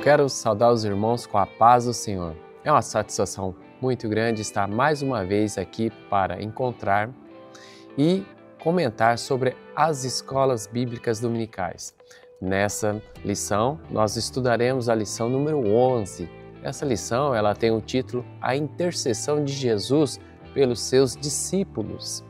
Quero saudar os irmãos com a paz do Senhor. É uma satisfação muito grande estar mais uma vez aqui para encontrar e comentar sobre as escolas bíblicas dominicais. Nessa lição, nós estudaremos a lição número 11. Essa lição ela tem o título A Intercessão de Jesus pelos seus discípulos.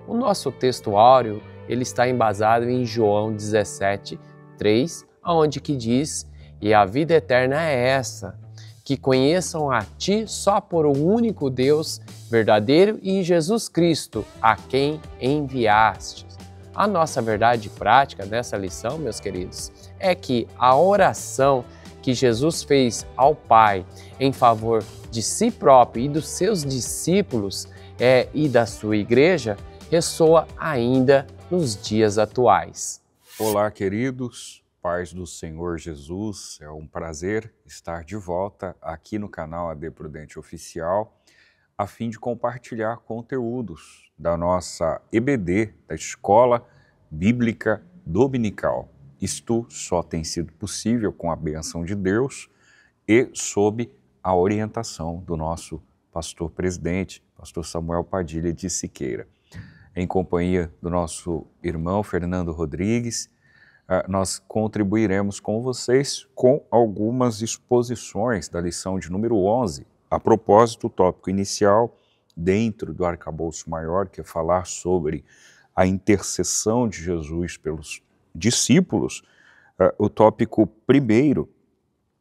O nosso texto áureo ele está embasado em João 17:3, onde que diz: "E a vida eterna é essa, que conheçam a Ti só por um único Deus verdadeiro e Jesus Cristo, a quem enviaste." A nossa verdade prática nessa lição, meus queridos, é que a oração que Jesus fez ao Pai em favor de si próprio e dos seus discípulos e da sua igreja ressoa ainda nos dias atuais. Olá, queridos, paz do Senhor Jesus, é um prazer estar de volta aqui no canal AD Prudente Oficial, a fim de compartilhar conteúdos da nossa EBD, da Escola Bíblica Dominical. Isto só tem sido possível com a bênção de Deus e sob a orientação do nosso pastor presidente, pastor Samuel Padilha de Siqueira. Em companhia do nosso irmão Fernando Rodrigues, nós contribuiremos com vocês com algumas exposições da lição de número 11. A propósito, o tópico inicial, dentro do arcabouço maior, que é falar sobre a intercessão de Jesus pelos discípulos, o tópico primeiro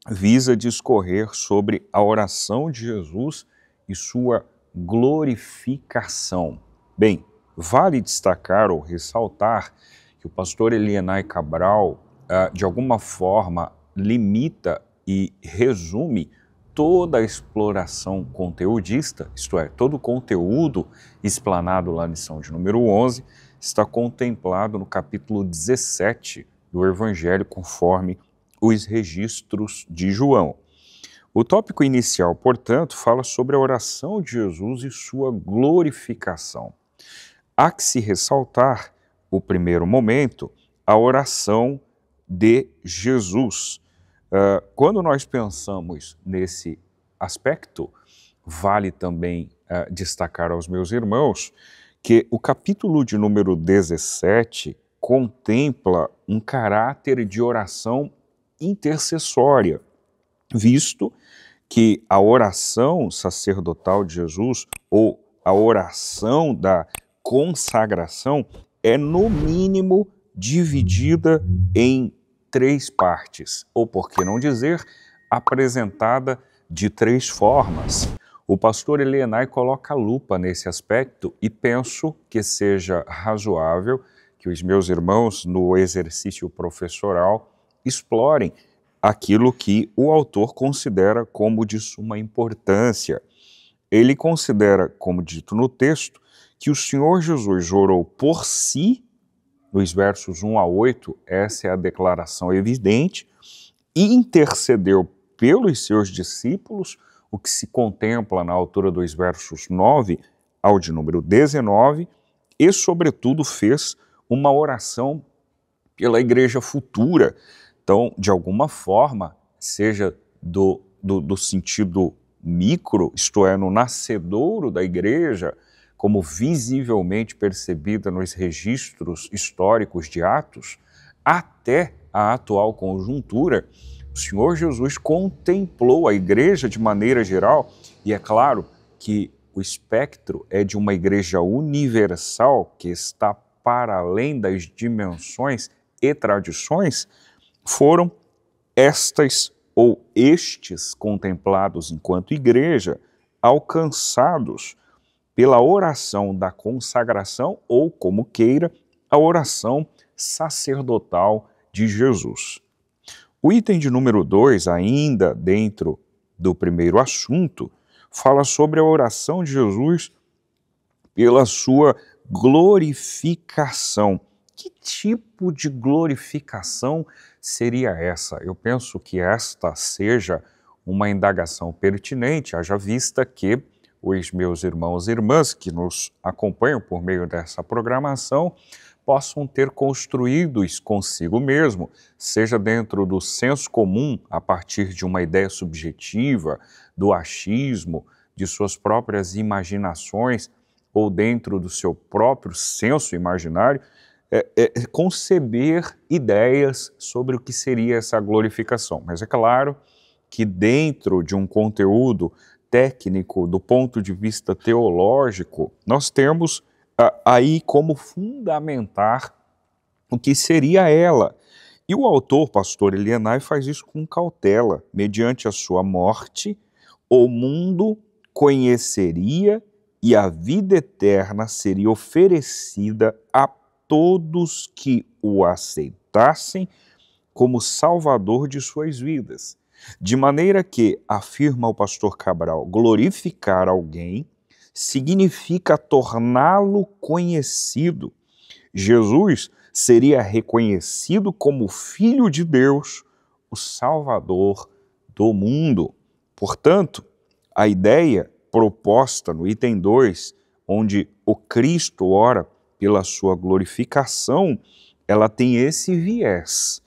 visa discorrer sobre a oração de Jesus e sua glorificação. Bem, vale destacar ou ressaltar que o pastor Elienay Cabral, de alguma forma, limita e resume toda a exploração conteudista, isto é, todo o conteúdo explanado lá na lição de número 11, está contemplado no capítulo 17 do Evangelho, conforme os registros de João. O tópico inicial, portanto, fala sobre a oração de Jesus e sua glorificação. Há que se ressaltar, o primeiro momento, a oração de Jesus. Quando nós pensamos nesse aspecto, vale também destacar aos meus irmãos que o capítulo de número 17 contempla um caráter de oração intercessória, visto que a oração sacerdotal de Jesus, ou a oração da consagração, é no mínimo dividida em 3 partes, ou por que não dizer, apresentada de 3 formas. O pastor Elienay coloca a lupa nesse aspecto e penso que seja razoável que os meus irmãos, no exercício professoral, explorem aquilo que o autor considera como de suma importância. Ele considera, como dito no texto, que o Senhor Jesus orou por si, nos versos 1 a 8, essa é a declaração evidente, e intercedeu pelos seus discípulos, o que se contempla na altura dos versos 9 ao de número 19, e, sobretudo, fez uma oração pela igreja futura. Então, de alguma forma, seja do sentido micro, isto é, no nascedouro da igreja, como visivelmente percebida nos registros históricos de Atos, até a atual conjuntura, o Senhor Jesus contemplou a igreja de maneira geral, e é claro que o espectro é de uma igreja universal que está para além das dimensões e tradições. Foram estas ou estes contemplados enquanto igreja, alcançados pela oração da consagração, ou, como queira, a oração sacerdotal de Jesus. O item de número 2, ainda dentro do primeiro assunto, fala sobre a oração de Jesus pela sua glorificação. Que tipo de glorificação seria essa? Eu penso que esta seja uma indagação pertinente, haja vista que os meus irmãos e irmãs que nos acompanham por meio dessa programação possam ter construídos consigo mesmo, seja dentro do senso comum, a partir de uma ideia subjetiva, do achismo, de suas próprias imaginações, ou dentro do seu próprio senso imaginário, conceber ideias sobre o que seria essa glorificação. Mas é claro que dentro de um conteúdo técnico, do ponto de vista teológico, nós temos aí como fundamentar o que seria ela. E o autor, pastor Elienay, faz isso com cautela. Mediante a sua morte, o mundo conheceria e a vida eterna seria oferecida a todos que o aceitassem como salvador de suas vidas. De maneira que, afirma o pastor Cabral, glorificar alguém significa torná-lo conhecido. Jesus seria reconhecido como Filho de Deus, o Salvador do mundo. Portanto, a ideia proposta no item 2, onde o Cristo ora pela sua glorificação, ela tem esse viés.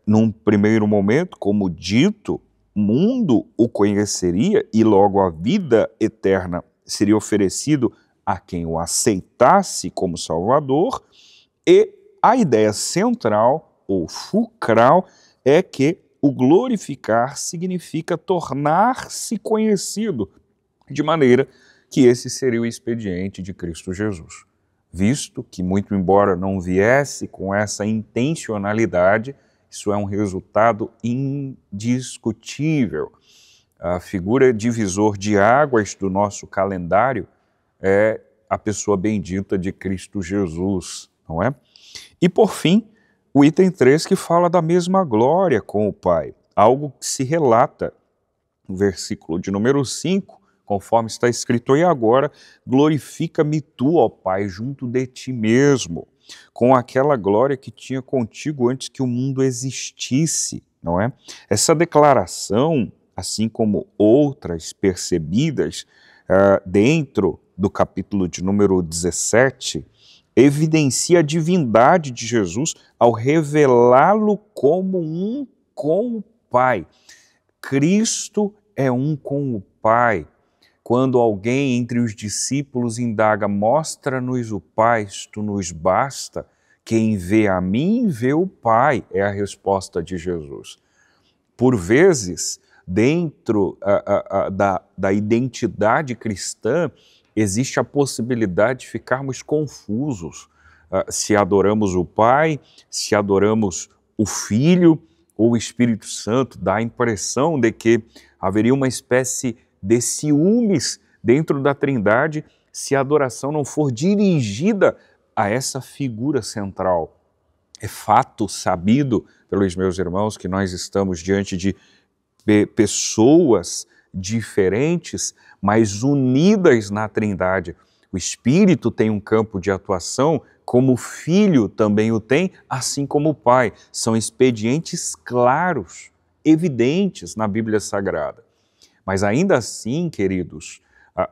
Num primeiro momento, como dito, o mundo o conheceria e logo a vida eterna seria oferecido a quem o aceitasse como Salvador, e a ideia central ou fulcral é que o glorificar significa tornar-se conhecido, de maneira que esse seria o expediente de Cristo Jesus. Visto que, muito embora não viesse com essa intencionalidade, isso é um resultado indiscutível. A figura divisor de águas do nosso calendário é a pessoa bendita de Cristo Jesus, não é? E por fim, o item 3 que fala da mesma glória com o Pai, algo que se relata no versículo de número 5, conforme está escrito: e agora glorifica-me tu, ó Pai, junto de ti mesmo, com aquela glória que tinha contigo antes que o mundo existisse, não é? Essa declaração, assim como outras percebidas dentro do capítulo de número 17, evidencia a divindade de Jesus ao revelá-lo como um com o Pai. Cristo é um com o Pai. Quando alguém entre os discípulos indaga: mostra-nos o Pai, isto nos basta, quem vê a mim vê o Pai, é a resposta de Jesus. Por vezes, dentro da identidade cristã, existe a possibilidade de ficarmos confusos se adoramos o Pai, se adoramos o Filho ou o Espírito Santo. Dá a impressão de que haveria uma espécie de ciúmes dentro da Trindade se a adoração não for dirigida a essa figura central. É fato sabido pelos meus irmãos que nós estamos diante de pessoas diferentes, mas unidas na Trindade. O Espírito tem um campo de atuação, como o Filho também o tem, assim como o Pai. São expedientes claros, evidentes na Bíblia Sagrada. Mas ainda assim, queridos,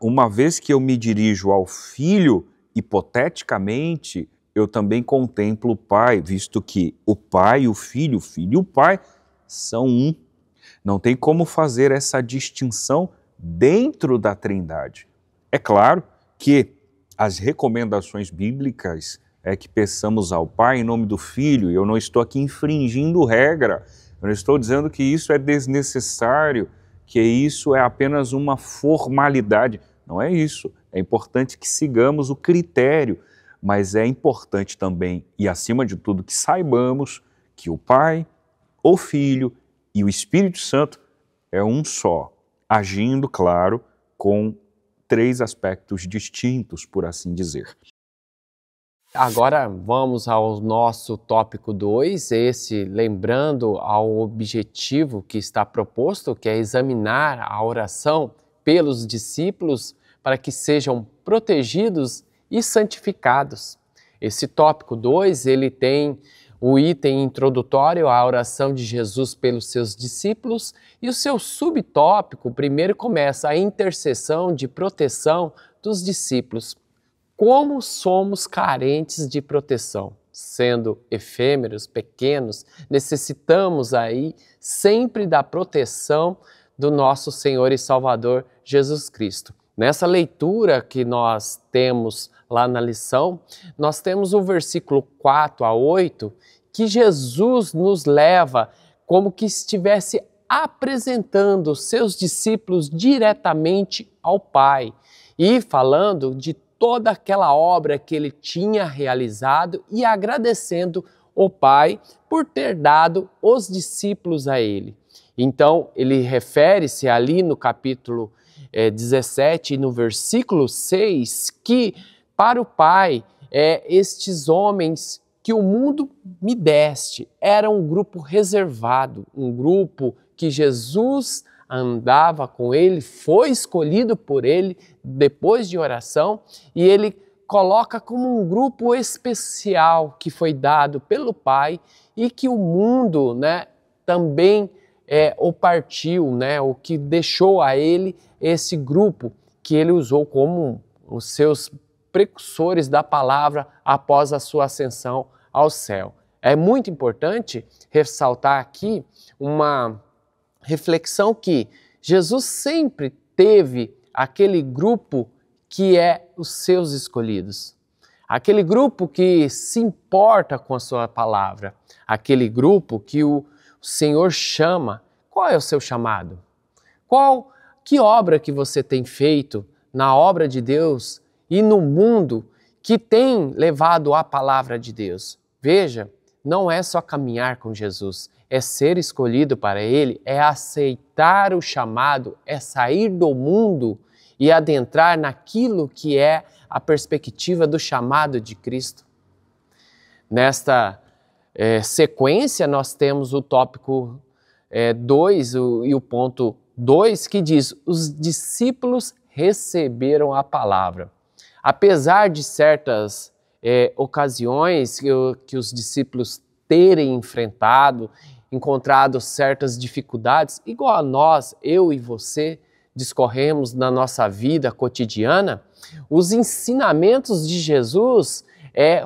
uma vez que eu me dirijo ao Filho, hipoteticamente, eu também contemplo o Pai, visto que o Pai, o Filho e o Pai são um. Não tem como fazer essa distinção dentro da Trindade. É claro que as recomendações bíblicas é que peçamos ao Pai em nome do Filho, e eu não estou aqui infringindo regra, eu não estou dizendo que isso é desnecessário, que isso é apenas uma formalidade. Não é isso. É importante que sigamos o critério, mas é importante também, e acima de tudo, que saibamos que o Pai, o Filho e o Espírito Santo é um só, agindo, claro, com 3 aspectos distintos, por assim dizer. Agora vamos ao nosso tópico 2, esse lembrando ao objetivo que está proposto, que é examinar a oração pelos discípulos para que sejam protegidos e santificados. Esse tópico 2, ele tem o item introdutório, a oração de Jesus pelos seus discípulos, e o seu subtópico, primeiro começa a intercessão de proteção dos discípulos. como somos carentes de proteção. Sendo efêmeros, pequenos, necessitamos aí sempre da proteção do nosso Senhor e Salvador Jesus Cristo. Nessa leitura que nós temos lá na lição, nós temos o versículo 4 a 8, que Jesus nos leva como que estivesse apresentando os seus discípulos diretamente ao Pai e falando de toda aquela obra que ele tinha realizado e agradecendo o Pai por ter dado os discípulos a ele. Então, ele refere-se ali no capítulo 17, no versículo 6, que para o Pai, estes homens que o mundo me deste, era um grupo reservado, um grupo que Jesus andava com ele, foi escolhido por ele depois de oração, e ele coloca como um grupo especial que foi dado pelo Pai e que o mundo, né, também o partiu, né, o que deixou a ele esse grupo que ele usou como os seus precursores da palavra após a sua ascensão ao céu. É muito importante ressaltar aqui uma reflexão que Jesus sempre teve aquele grupo que é os seus escolhidos, aquele grupo que se importa com a sua palavra, aquele grupo que o Senhor chama. Qual é o seu chamado? Que obra que você tem feito na obra de Deus e no mundo que tem levado a palavra de Deus? Veja, não é só caminhar com Jesus, é ser escolhido para Ele, é aceitar o chamado, é sair do mundo e adentrar naquilo que é a perspectiva do chamado de Cristo. Nesta sequência, nós temos o tópico 2 e o ponto 2, que diz: os discípulos receberam a palavra. Apesar de certas ocasiões que os discípulos terem encontrado certas dificuldades, igual a nós, eu e você, discorremos na nossa vida cotidiana, os ensinamentos de Jesus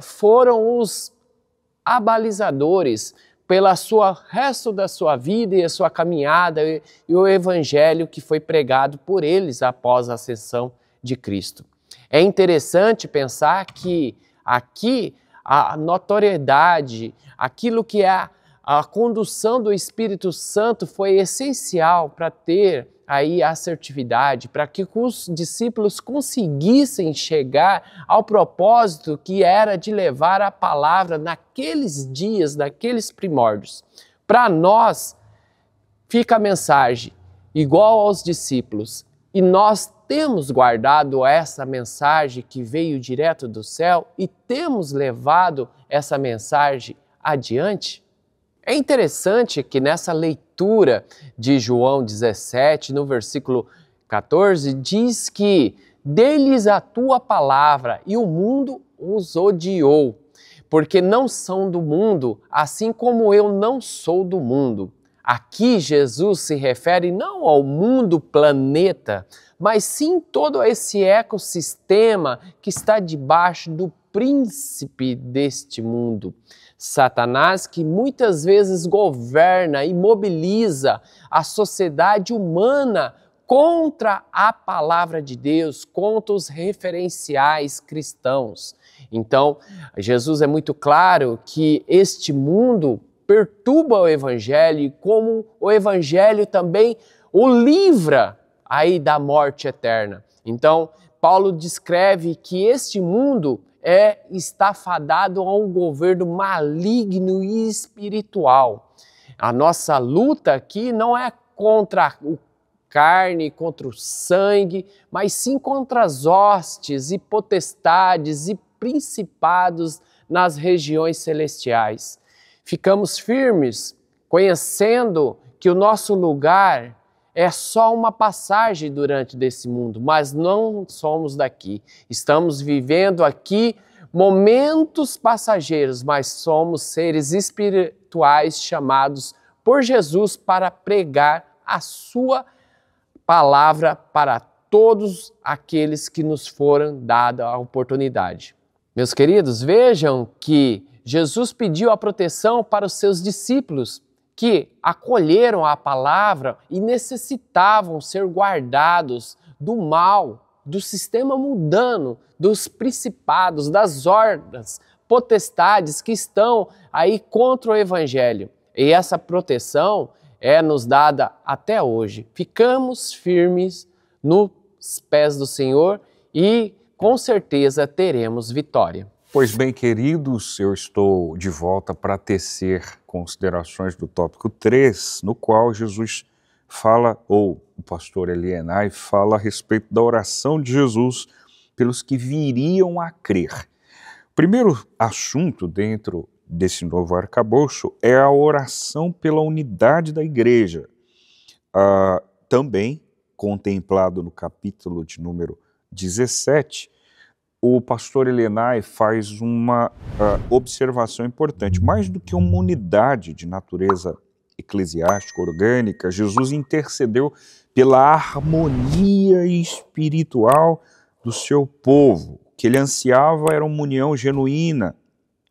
foram os abalizadores pela resto da sua vida e a sua caminhada e o evangelho que foi pregado por eles após a ascensão de Cristo. É interessante pensar que aqui a notoriedade, aquilo que é a condução do Espírito Santo foi essencial para ter aí a assertividade, para que os discípulos conseguissem chegar ao propósito que era de levar a palavra naqueles dias, naqueles primórdios. Para nós, fica a mensagem igual aos discípulos, e nós temos guardado essa mensagem que veio direto do céu e temos levado essa mensagem adiante. É interessante que nessa leitura de João 17, no versículo 14, diz que dê-lhes a tua palavra e o mundo os odiou, porque não são do mundo, assim como eu não sou do mundo. Aqui Jesus se refere não ao mundo planeta, mas sim todo esse ecossistema que está debaixo do príncipe deste mundo. Satanás, que muitas vezes governa e mobiliza a sociedade humana contra a palavra de Deus, contra os referenciais cristãos. Então, Jesus é muito claro que este mundo perturba o Evangelho e como o Evangelho também o livra aí da morte eterna. Então, Paulo descreve que este mundo está fadado a um governo maligno e espiritual. A nossa luta aqui não é contra a carne, contra o sangue, mas sim contra as hostes e potestades e principados nas regiões celestiais. Ficamos firmes, conhecendo que o nosso lugar é só uma passagem durante desse mundo, mas não somos daqui. Estamos vivendo aqui momentos passageiros, mas somos seres espirituais chamados por Jesus para pregar a sua palavra para todos aqueles que nos foram dada a oportunidade. Meus queridos, vejam que Jesus pediu a proteção para os seus discípulos que acolheram a palavra e necessitavam ser guardados do mal, do sistema mundano, dos principados, das hordas, potestades que estão aí contra o Evangelho. E essa proteção é nos dada até hoje. Ficamos firmes nos pés do Senhor e com certeza teremos vitória. Pois bem, queridos, eu estou de volta para tecer considerações do tópico 3, no qual Jesus fala, ou o pastor Elienay fala a respeito da oração de Jesus pelos que viriam a crer. O primeiro assunto dentro desse novo arcabouço é a oração pela unidade da igreja, também contemplado no capítulo de número 17, o pastor Elienay faz uma observação importante. Mais do que uma unidade de natureza eclesiástica, orgânica, Jesus intercedeu pela harmonia espiritual do seu povo. O que ele ansiava era uma união genuína,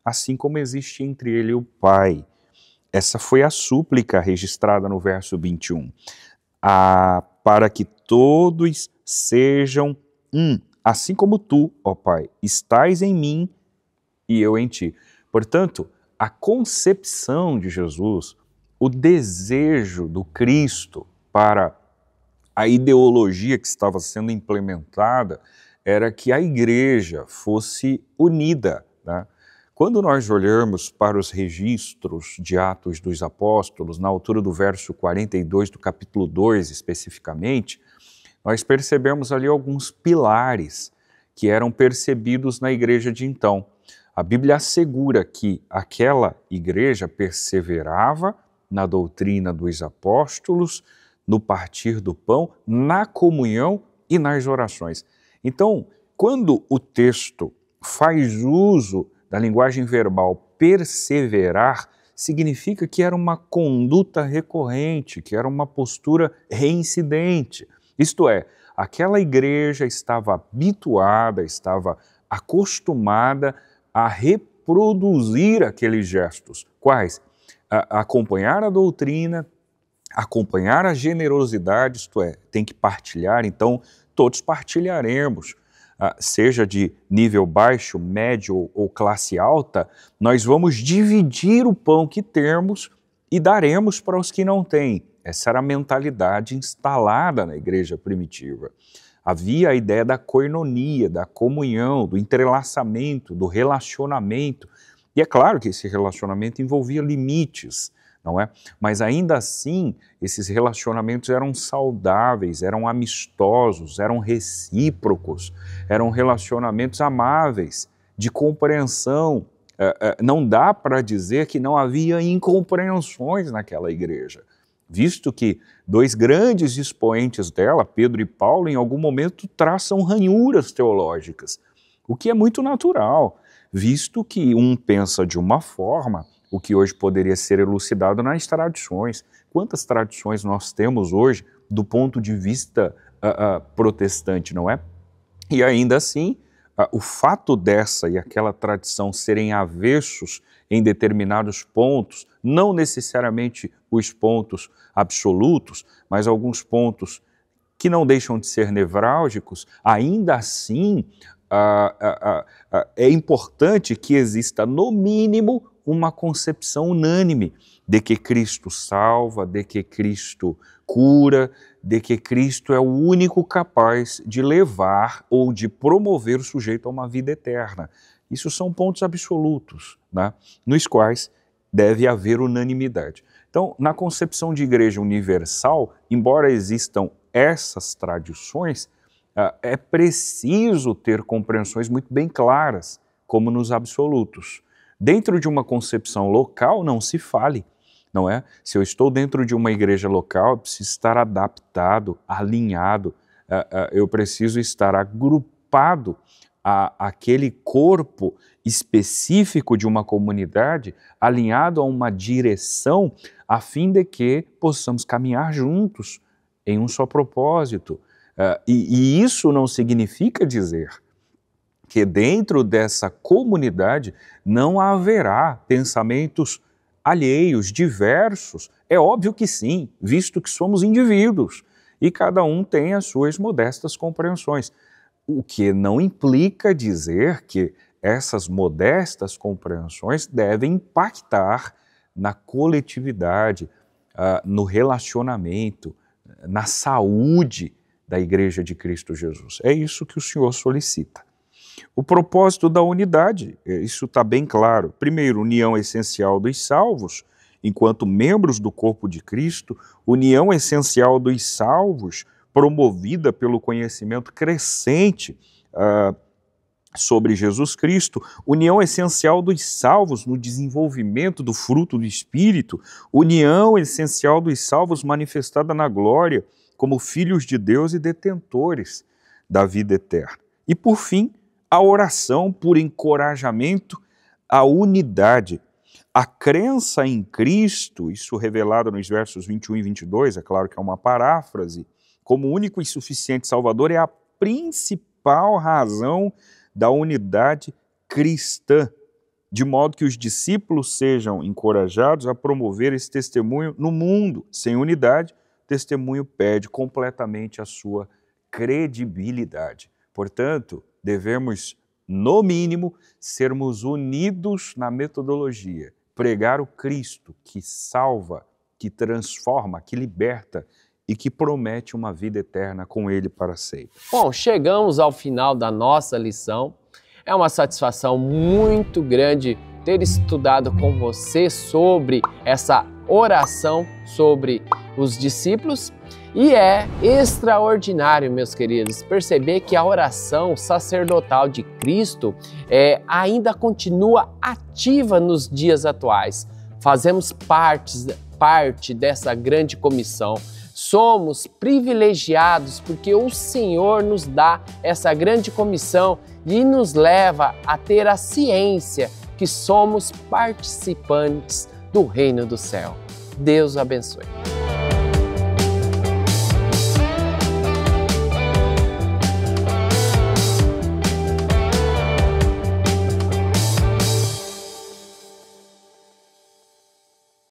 assim como existe entre ele e o Pai. Essa foi a súplica registrada no verso 21. Para que todos sejam um, assim como tu, ó Pai, estás em mim e eu em ti. Portanto, a concepção de Jesus, o desejo do Cristo para a ideologia que estava sendo implementada, era que a igreja fosse unida, né? Quando nós olhamos para os registros de Atos dos Apóstolos, na altura do verso 42 do capítulo 2 especificamente, nós percebemos ali alguns pilares que eram percebidos na igreja de então. A Bíblia assegura que aquela igreja perseverava na doutrina dos apóstolos, no partir do pão, na comunhão e nas orações. Então, quando o texto faz uso da linguagem verbal perseverar, significa que era uma conduta recorrente, que era uma postura reincidente. Isto é, aquela igreja estava habituada, estava acostumada a reproduzir aqueles gestos. Quais? Acompanhar a doutrina, acompanhar a generosidade, isto é, tem que partilhar, então todos partilharemos. Seja de nível baixo, médio ou classe alta, nós vamos dividir o pão que temos e daremos para os que não têm. Essa era a mentalidade instalada na igreja primitiva. Havia a ideia da koinonia, da comunhão, do entrelaçamento, do relacionamento. E é claro que esse relacionamento envolvia limites, não é? Mas ainda assim, esses relacionamentos eram saudáveis, eram amistosos, eram recíprocos, eram relacionamentos amáveis, de compreensão. Não dá para dizer que não havia incompreensões naquela igreja, visto que dois grandes expoentes dela, Pedro e Paulo, em algum momento traçam ranhuras teológicas, o que é muito natural, visto que um pensa de uma forma, o que hoje poderia ser elucidado nas tradições. Quantas tradições nós temos hoje do ponto de vista protestante, não é? E ainda assim, o fato dessa e aquela tradição serem avessos em determinados pontos, não necessariamente os pontos absolutos, mas alguns pontos que não deixam de ser nevrálgicos, ainda assim é importante que exista, no mínimo, uma concepção unânime de que Cristo salva, de que Cristo cura, de que Cristo é o único capaz de levar ou de promover o sujeito a uma vida eterna. Isso são pontos absolutos, né, nos quais deve haver unanimidade. Então, na concepção de igreja universal, embora existam essas tradições, é preciso ter compreensões muito bem claras, como nos absolutos. Dentro de uma concepção local, não se fale, não é? Se eu estou dentro de uma igreja local, eu preciso estar adaptado, alinhado, eu preciso estar agrupado àquele corpo específico de uma comunidade, alinhado a uma direção, a fim de que possamos caminhar juntos em um só propósito. E isso não significa dizer que dentro dessa comunidade não haverá pensamentos alheios, diversos. É óbvio que sim, visto que somos indivíduos e cada um tem as suas modestas compreensões. O que não implica dizer que essas modestas compreensões devem impactar na coletividade, no relacionamento, na saúde da Igreja de Cristo Jesus. É isso que o Senhor solicita. O propósito da unidade, isso está bem claro. Primeiro, união essencial dos salvos, enquanto membros do corpo de Cristo, união essencial dos salvos, promovida pelo conhecimento crescente sobre Jesus Cristo, união essencial dos salvos no desenvolvimento do fruto do Espírito, união essencial dos salvos manifestada na glória como filhos de Deus e detentores da vida eterna. E por fim, a oração por encorajamento à unidade. A crença em Cristo, isso revelado nos versos 21 e 22, é claro que é uma paráfrase, como único e suficiente Salvador, é a principal razão da unidade cristã, de modo que os discípulos sejam encorajados a promover esse testemunho no mundo. Sem unidade, o testemunho perde completamente a sua credibilidade. Portanto, devemos, no mínimo, sermos unidos na metodologia, pregar o Cristo que salva, que transforma, que liberta e que promete uma vida eterna com Ele para sempre. Bom, chegamos ao final da nossa lição. É uma satisfação muito grande ter estudado com você sobre essa oração sobre os discípulos. E é extraordinário, meus queridos, perceber que a oração sacerdotal de Cristo ainda continua ativa nos dias atuais. Fazemos parte dessa grande comissão. Somos privilegiados porque o Senhor nos dá essa grande comissão e nos leva a ter a ciência que somos participantes do reino do céu. Deus o abençoe.